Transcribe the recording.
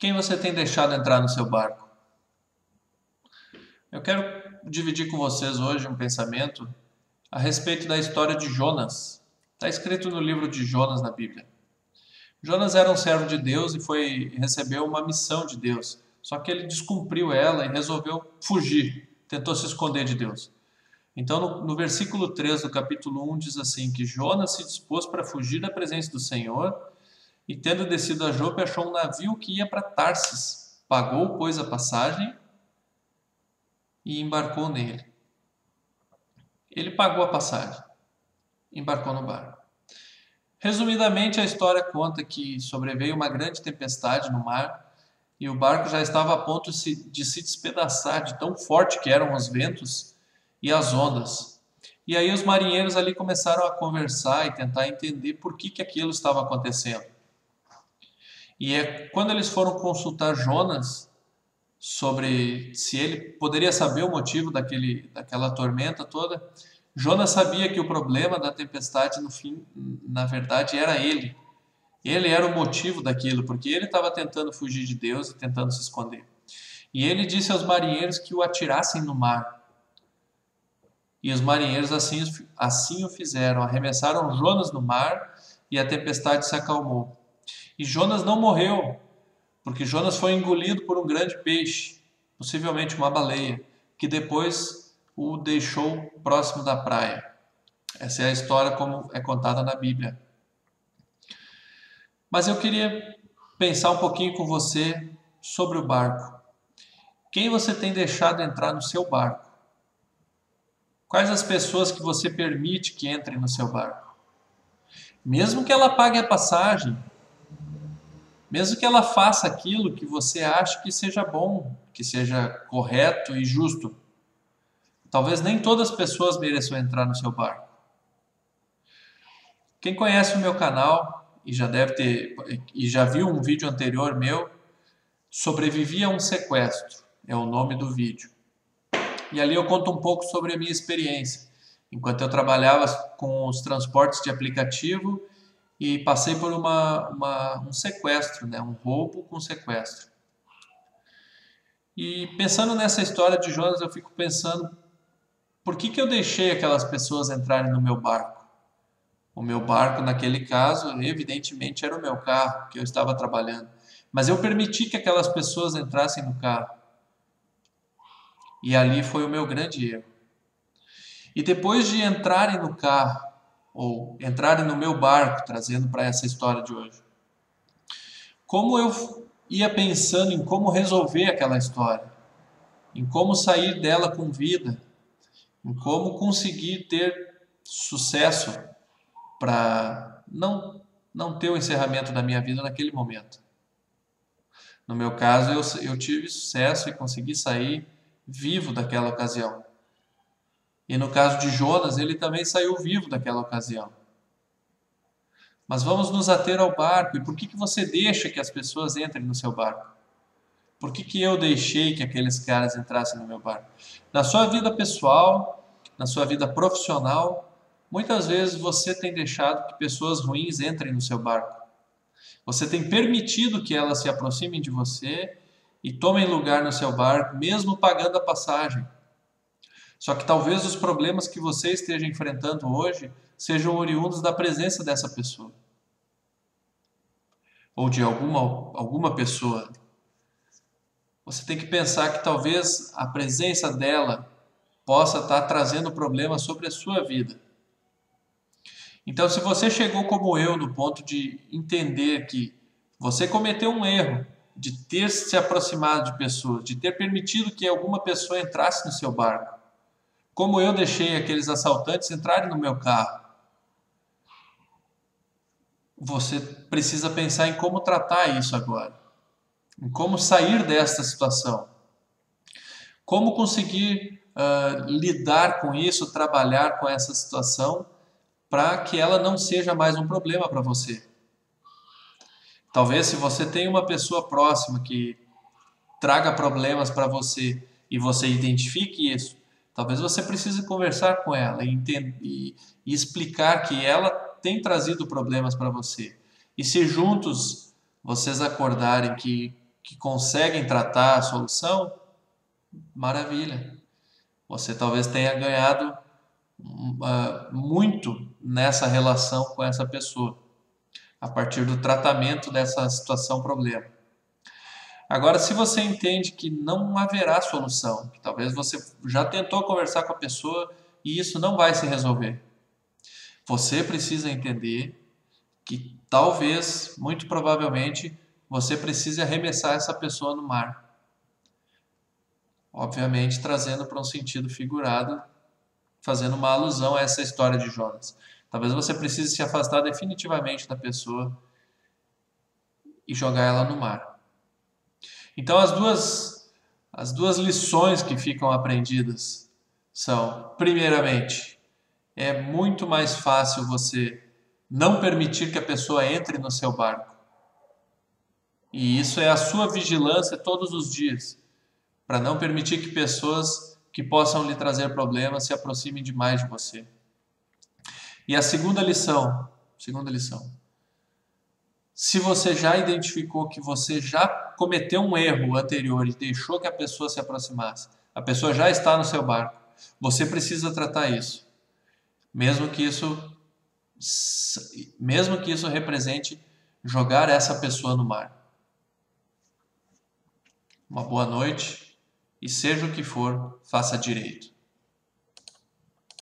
Quem você tem deixado entrar no seu barco? Eu quero dividir com vocês hoje um pensamento a respeito da história de Jonas. Está escrito no livro de Jonas na Bíblia. Jonas era um servo de Deus e recebeu uma missão de Deus. Só que ele descumpriu ela e resolveu fugir, tentou se esconder de Deus. Então, no versículo 3 do capítulo 1 diz assim, que Jonas se dispôs para fugir da presença do Senhor e, tendo descido a Jope, achou um navio que ia para Tarsis. Pagou, pois, a passagem e embarcou nele. Ele pagou a passagem, embarcou no barco. Resumidamente, a história conta que sobreveio uma grande tempestade no mar e o barco já estava a ponto de se despedaçar de tão forte que eram os ventos e as ondas. E aí os marinheiros ali começaram a conversar e tentar entender por que aquilo estava acontecendo. E é quando eles foram consultar Jonas sobre se ele poderia saber o motivo daquela tormenta toda, Jonas sabia que o problema da tempestade, no fim, na verdade, era ele. Ele era o motivo daquilo, porque ele estava tentando fugir de Deus e tentando se esconder. E ele disse aos marinheiros que o atirassem no mar. E os marinheiros assim o fizeram, arremessaram Jonas no mar e a tempestade se acalmou. E Jonas não morreu, porque Jonas foi engolido por um grande peixe, possivelmente uma baleia, que depois o deixou próximo da praia. Essa é a história como é contada na Bíblia. Mas eu queria pensar um pouquinho com você sobre o barco. Quem você tem deixado entrar no seu barco? Quais as pessoas que você permite que entrem no seu barco? Mesmo que ela pague a passagem, mesmo que ela faça aquilo que você acha que seja bom, que seja correto e justo, talvez nem todas as pessoas mereçam entrar no seu barco. Quem conhece o meu canal e já viu um vídeo anterior meu, Sobrevivi a um sequestro, é o nome do vídeo. E ali eu conto um pouco sobre a minha experiência, enquanto eu trabalhava com os transportes de aplicativo e passei por um sequestro, um roubo com sequestro. E pensando nessa história de Jonas, eu fico pensando, por que eu deixei aquelas pessoas entrarem no meu barco? O meu barco, naquele caso, evidentemente era o meu carro que eu estava trabalhando. Mas eu permiti que aquelas pessoas entrassem no carro. E ali foi o meu grande erro. E depois de entrarem no carro, ou entrarem no meu barco, trazendo para essa história de hoje, como eu ia pensando em como resolver aquela história, em como sair dela com vida, em como conseguir ter sucesso para não ter o encerramento da minha vida naquele momento. No meu caso, eu tive sucesso e consegui sair vivo daquela ocasião. E no caso de Jonas, ele também saiu vivo daquela ocasião. Mas vamos nos ater ao barco. E por que você deixa que as pessoas entrem no seu barco? Por que eu deixei que aqueles caras entrassem no meu barco? Na sua vida pessoal, na sua vida profissional, muitas vezes você tem deixado que pessoas ruins entrem no seu barco. Você tem permitido que elas se aproximem de você e tomem lugar no seu barco, mesmo pagando a passagem. Só que talvez os problemas que você esteja enfrentando hoje sejam oriundos da presença dessa pessoa. Ou de alguma pessoa. Você tem que pensar que talvez a presença dela possa estar trazendo problemas sobre a sua vida. Então, se você chegou como eu no ponto de entender que você cometeu um erro de ter se aproximado de pessoas, de ter permitido que alguma pessoa entrasse no seu barco, como eu deixei aqueles assaltantes entrarem no meu carro, você precisa pensar em como tratar isso agora, em como sair desta situação, como conseguir lidar com isso, trabalhar com essa situação, para que ela não seja mais um problema para você. Talvez se você tem uma pessoa próxima que traga problemas para você e você identifique isso, talvez você precise conversar com ela e explicar que ela tem trazido problemas para você. E se juntos vocês acordarem que que conseguem tratar a solução, maravilha. Você talvez tenha ganhado muito nessa relação com essa pessoa, a partir do tratamento dessa situação problema. Agora, se você entende que não haverá solução, que talvez você já tentou conversar com a pessoa e isso não vai se resolver, você precisa entender que talvez, muito provavelmente, você precise arremessar essa pessoa no mar. Obviamente, trazendo para um sentido figurado, fazendo uma alusão a essa história de Jonas. Talvez você precise se afastar definitivamente da pessoa e jogar ela no mar. Então, as duas lições que ficam aprendidas são, primeiramente, é muito mais fácil você não permitir que a pessoa entre no seu barco. E isso é a sua vigilância todos os dias, para não permitir que pessoas que possam lhe trazer problemas se aproximem demais de você. E a segunda lição, se você já identificou que você já cometeu um erro anterior e deixou que a pessoa se aproximasse, a pessoa já está no seu barco, você precisa tratar isso, mesmo que isso represente jogar essa pessoa no mar. Uma boa noite e seja o que for, faça direito.